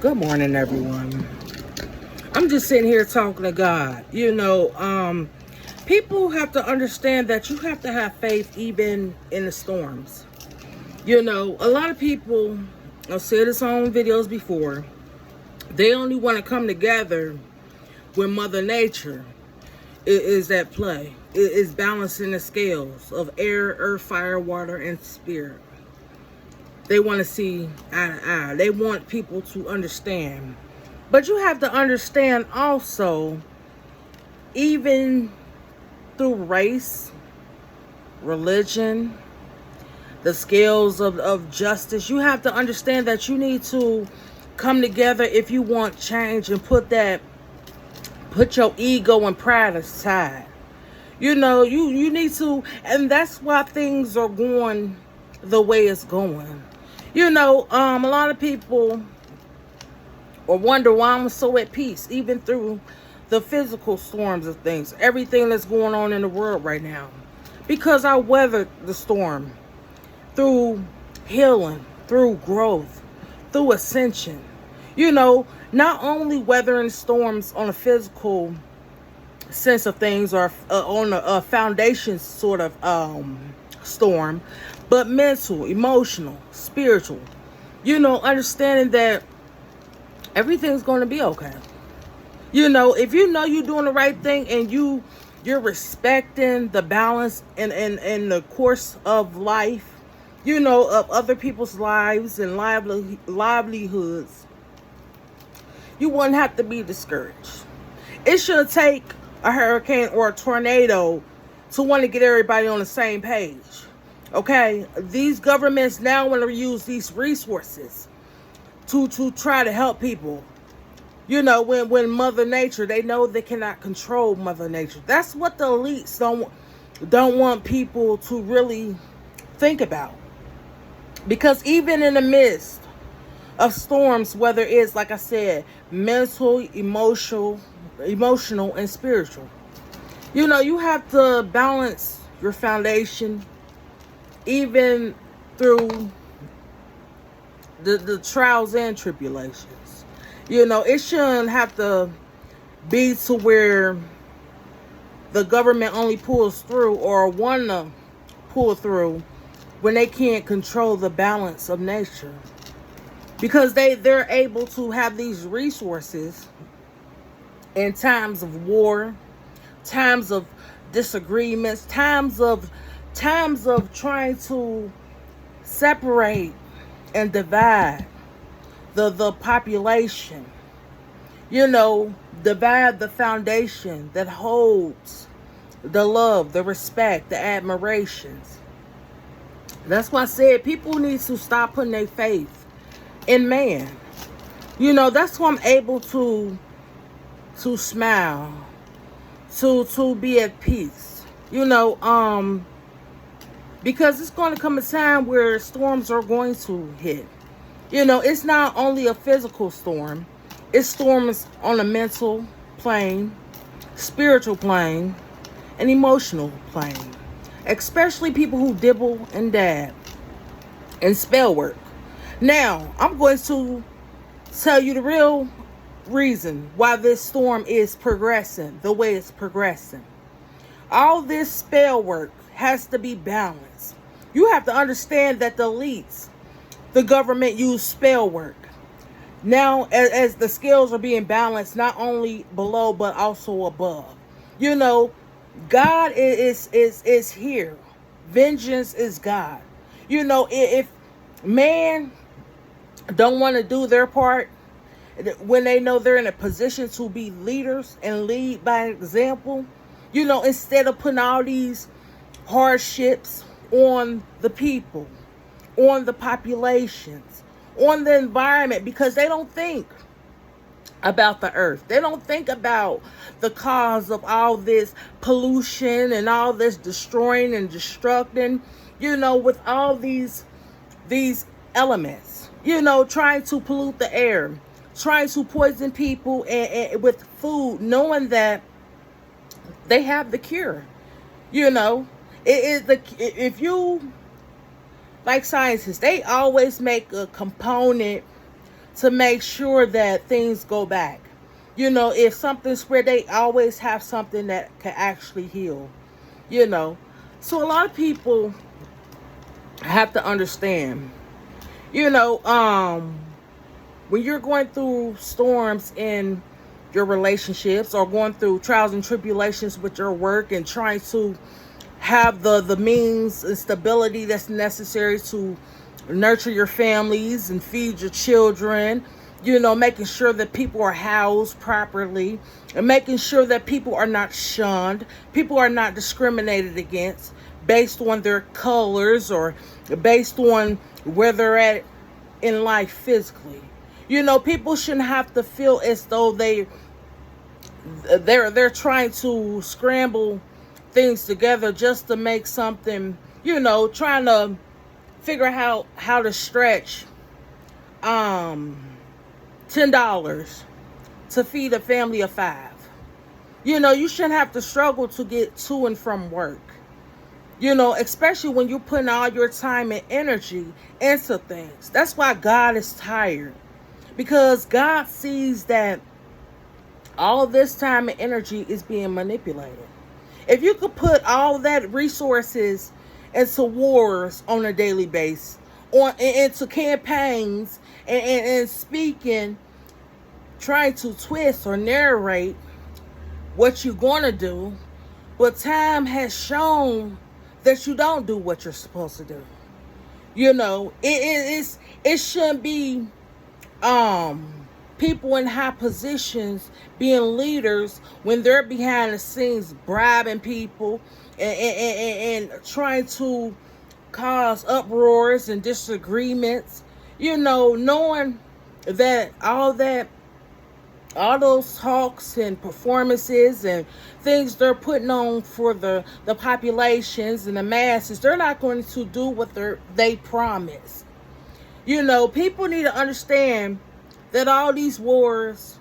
Good morning, everyone. I'm just sitting here talking to God. People have to understand that you have to have faith even in the storms. A lot of people, I've said this on videos before, they only want to come together when Mother Nature is at play. It is balancing the scales of air, earth, fire, water, and spirit. They want to see eye to eye. They want people to understand. But you have to understand also, even through race, religion, the scales of justice, you have to understand that you need to come together if you want change and put your ego and pride aside. You need to, and that's why things are going the way it's going. A lot of people or wonder why I'm so at peace, even through the physical storms of things, everything that's going on in the world right now. Because I weathered the storm through healing, through growth, through ascension. Not only weathering storms on a physical sense of things or on a foundation sort of storm, but mental, emotional, spiritual. Understanding that everything's going to be okay. If you're doing the right thing and you're respecting the balance and the course of life, of other people's lives and livelihoods, you wouldn't have to be discouraged. It shouldn't take a hurricane or a tornado to want to get everybody on the same page. Okay? These governments now want to use these resources to try to help people. When Mother Nature, they know they cannot control Mother Nature. That's what the elites don't want people to really think about. Because even in the midst of storms, whether it's, like I said, mental, emotional, and spiritual, you have to balance your foundation even through the trials and tribulations. It shouldn't have to be to where the government only pulls through or want to pull through when they can't control the balance of nature. Because they're able to have these resources in times of war, times of disagreements, times of trying to separate and divide the population. Divide the foundation that holds the love, the respect, the admirations. That's why I said people need to stop putting their faith in man. That's why I'm able to smile, to be at peace. Because it's going to come a time where storms are going to hit. It's not only a physical storm. It's storms on a mental plane, spiritual plane, and emotional plane. Especially people who dibble and dab and spell work. Now, I'm going to tell you the real reason why this storm is progressing the way it's progressing. All this spell work has to be balanced. You have to understand that the elites, the government, use spell work. Now, as the scales are being balanced, not only below, but also above. God is here. Vengeance is God. If man don't want to do their part, when they know they're in a position to be leaders and lead by example, instead of putting all these hardships on the people, on the populations, on the environment, because they don't think about the earth. They don't think about the cause of all this pollution and all this destroying and destructing, with all these elements, trying to pollute the air, trying to poison people and with food, knowing that they have the cure. If you, like scientists, they always make a component to make sure that things go back. You know, if something's spread, they always have something that can actually heal. You know, so a lot of people have to understand, you know, when you're going through storms in your relationships or going through trials and tribulations with your work and trying to have the means and stability that's necessary to nurture your families and feed your children, you know, making sure that people are housed properly and making sure that people are not shunned, people are not discriminated against based on their colors or based on where they're at in life physically. You know, people shouldn't have to feel as though they're trying to scramble things together just to make something, you know, trying to figure out how to stretch $10 to feed a family of 5. You know, you shouldn't have to struggle to get to and from work. You know, especially when you're putting all your time and energy into things. That's why God is tired. Because God sees that all this time and energy is being manipulated. If you could put all that resources into wars on a daily basis, into campaigns and speaking, trying to twist or narrate what you're going to do, but time has shown that you don't do what you're supposed to do. You know, it shouldn't be people in high positions being leaders when they're behind the scenes bribing people and trying to cause uproars and disagreements. You know, knowing that all those talks and performances and things they're putting on for the populations and the masses, they're not going to do what they promise. You know, people need to understand that all these wars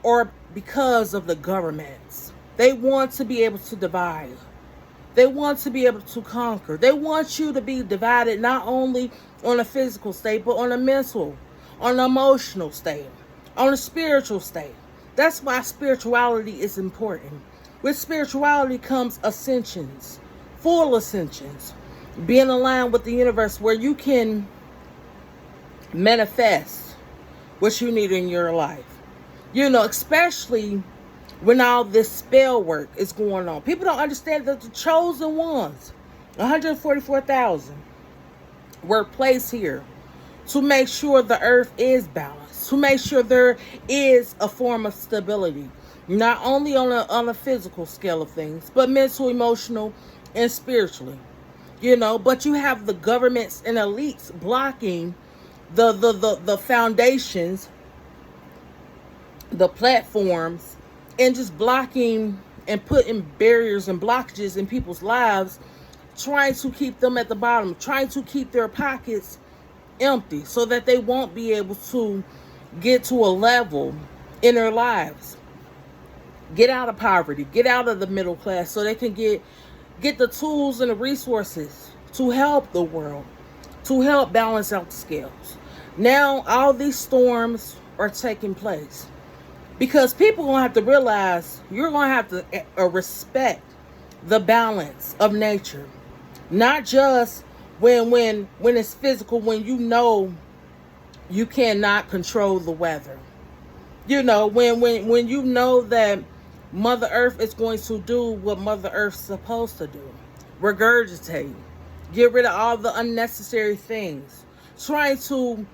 are because of the governments. They want to be able to divide. They want to be able to conquer. They want you to be divided not only on a physical state, but on a mental, on an emotional state, on a spiritual state. That's why spirituality is important. With spirituality comes ascensions, full ascensions, being aligned with the universe where you can manifest what you need in your life. You know, especially when all this spell work is going on. People don't understand that the chosen ones, 144,000, were placed here to make sure the earth is balanced, to make sure there is a form of stability, not only on a physical scale of things, but mental, emotional, and spiritually. You know, but you have the governments and elites blocking the foundations, the platforms, and just blocking and putting barriers and blockages in people's lives, trying to keep them at the bottom, trying to keep their pockets empty so that they won't be able to get to a level in their lives, get out of poverty, get out of the middle class, so they can get the tools and the resources to help the world, to help balance out the scales. Now all these storms are taking place because people are going to have to realize you're going to have to respect the balance of nature, not just when it's physical, when you know you cannot control the weather. You know, when you know that Mother Earth is going to do what Mother Earth's supposed to do, regurgitate, get rid of all the unnecessary things, trying to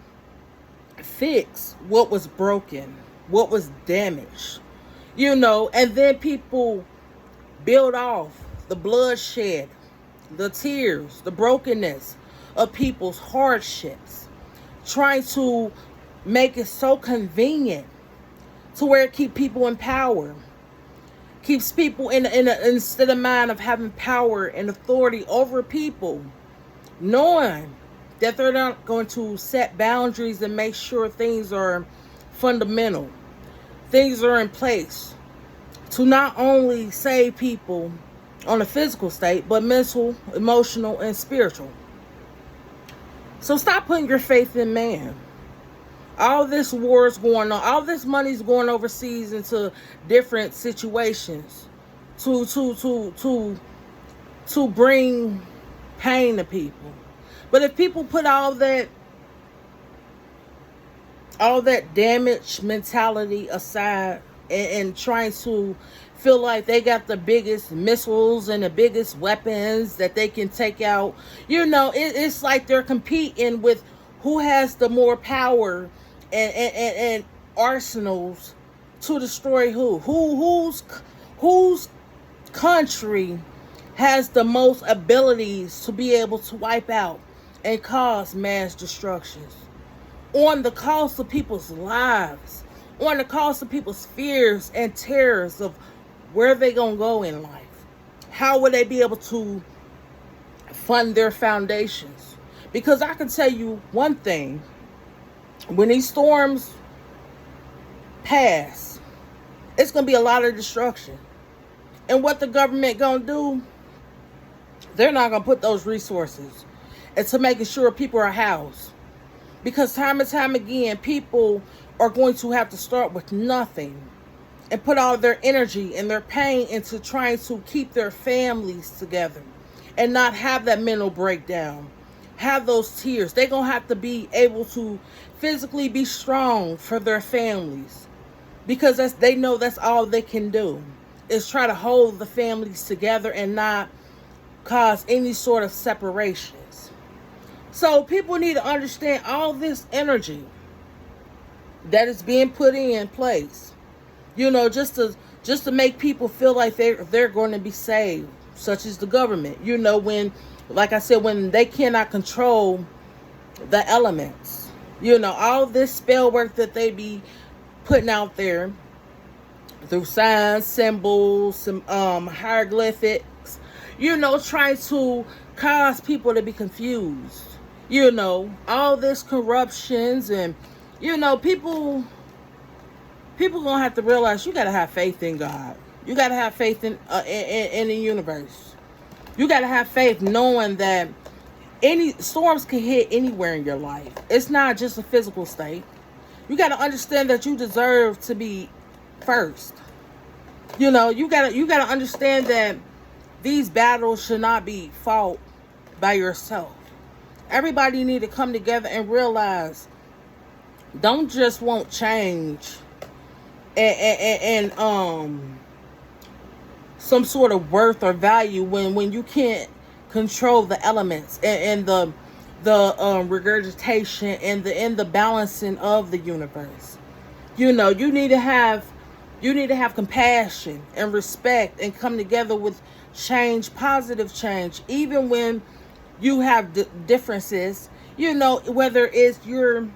fix what was broken, what was damaged, you know, and then people build off the bloodshed, the tears, the brokenness of people's hardships, trying to make it so convenient to where it keeps people in power, keeps people in a state of mind of having power and authority over people, knowing that they're not going to set boundaries and make sure things are fundamental, things are in place to not only save people on a physical state, but mental, emotional, and spiritual. So stop putting your faith in man. All this war is going on. All this money is going overseas into different situations to bring pain to people. But if people put all that damage mentality aside and trying to feel like they got the biggest missiles and the biggest weapons that they can take out, it's like they're competing with who has the more power and arsenals to destroy whose country has the most abilities to be able to wipe out and cause mass destructions on the cost of people's lives, on the cost of people's fears and terrors of where they gonna go in life. How will they be able to fund their foundations? Because I can tell you one thing, when these storms pass, it's gonna be a lot of destruction. And what the government gonna do, they're not gonna put those resources into making sure people are housed. Because time and time again, people are going to have to start with nothing and put all their energy and their pain into trying to keep their families together and not have that mental breakdown, have those tears. They're going to have to be able to physically be strong for their families, because they know that's all they can do, is try to hold the families together and not cause any sort of separations. So people need to understand all this energy that is being put in place, just to make people feel like they're going to be saved, such as the government. When, like I said, when they cannot control the elements, all this spell work that they be putting out there through signs, symbols, hieroglyphics, trying to cause people to be confused. All this corruptions and, people gonna have to realize you gotta have faith in God. You gotta have faith in the universe. You gotta have faith knowing that any storms can hit anywhere in your life. It's not just a physical state. You gotta understand that you deserve to be first. You gotta understand that these battles should not be fought by yourself. Everybody need to come together and realize, don't just want change and some sort of worth or value when you can't control the elements and the regurgitation and the balancing of the universe. You need to have compassion and respect and come together with change, positive change, even when you have differences. Whether it's you're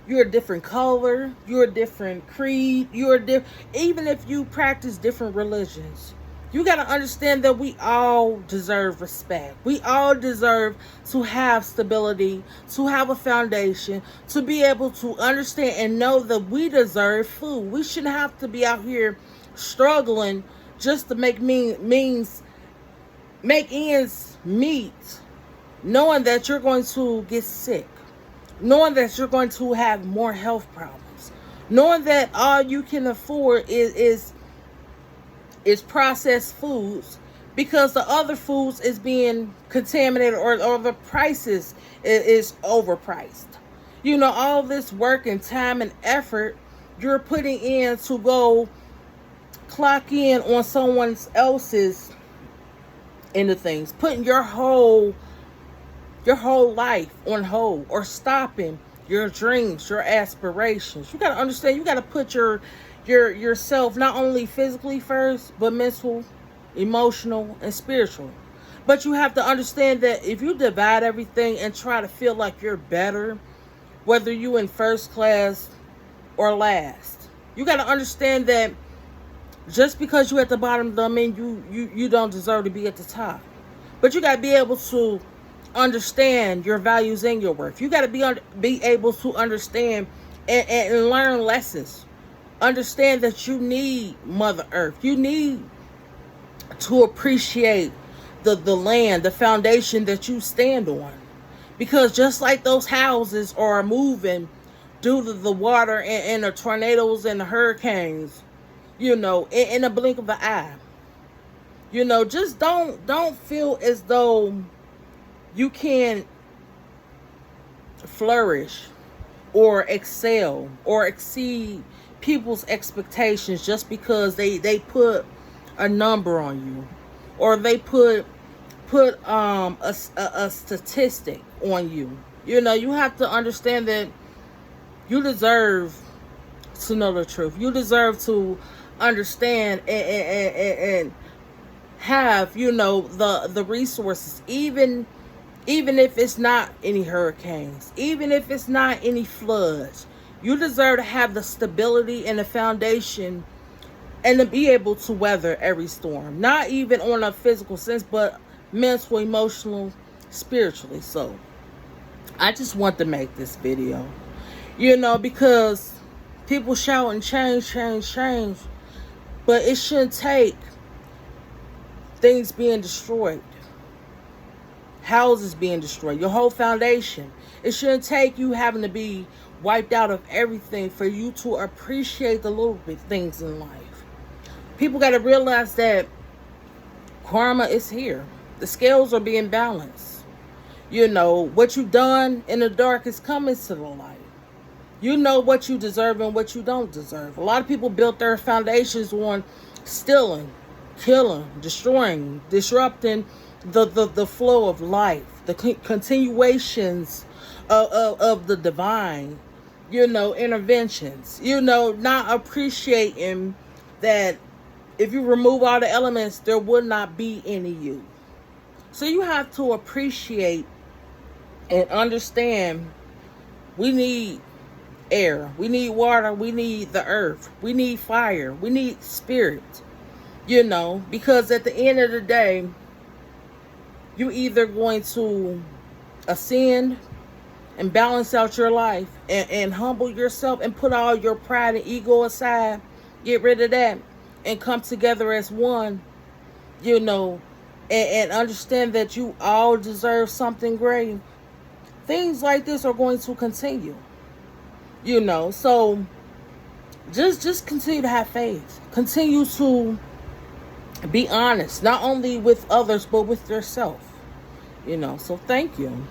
a different color, you're a different creed, even if you practice different religions. You got to understand that we all deserve respect. We all deserve to have stability, to have a foundation, to be able to understand and know that we deserve food. We shouldn't have to be out here struggling just to make ends meet, knowing that you're going to get sick, knowing that you're going to have more health problems, knowing that all you can afford is processed foods because the other foods is being contaminated or the prices is overpriced. All this work and time and effort you're putting in to go clock in on someone else's into things, putting your whole life on hold or stopping your dreams, your aspirations. You got to understand, you got to put yourself not only physically first, but mental, emotional, and spiritual. But you have to understand that if you divide everything and try to feel like you're better, whether you in first class or last, you got to understand that just because you're at the bottom doesn't mean you don't deserve to be at the top. But you got to be able to understand your values and your worth. You got to be able to understand and learn lessons. Understand that you need Mother Earth. You need to appreciate the land, the foundation that you stand on. Because just like those houses are moving due to the water and the tornadoes and the hurricanes, you know, in a blink of an eye. You know, just don't feel as though you can flourish or excel or exceed people's expectations just because they put a number on you, or they put a statistic on you. You know, you have to understand that you deserve to know the truth. You deserve to understand and have, you know, the resources, even if it's not any hurricanes, even if it's not any floods. You deserve to have the stability and the foundation and to be able to weather every storm. Not even on a physical sense, but mental, emotional, spiritually. So I just want to make this video, you know, because people shout and change, but it shouldn't take things being destroyed, houses being destroyed, your whole foundation. It shouldn't take you having to be wiped out of everything for you to appreciate the little bit things in life. People got to realize that karma is here. The scales are being balanced. You know, what you've done in the dark is coming to the light. You know what you deserve and what you don't deserve. A lot of people built their foundations on stealing, killing, destroying, disrupting the flow of life, the continuations of the divine, you know, interventions, you know, not appreciating that if you remove all the elements, there would not be any you. So you have to appreciate and understand we need air, we need water, we need the earth, we need fire, we need spirit, you know, because at the end of the day, you're either going to ascend and balance out your life and humble yourself and put all your pride and ego aside, get rid of that, and come together as one, you know, and understand that you all deserve something great. Things like this are going to continue, you know. So just continue to have faith. Continue to be honest, not only with others, but with yourself, you know. So thank you.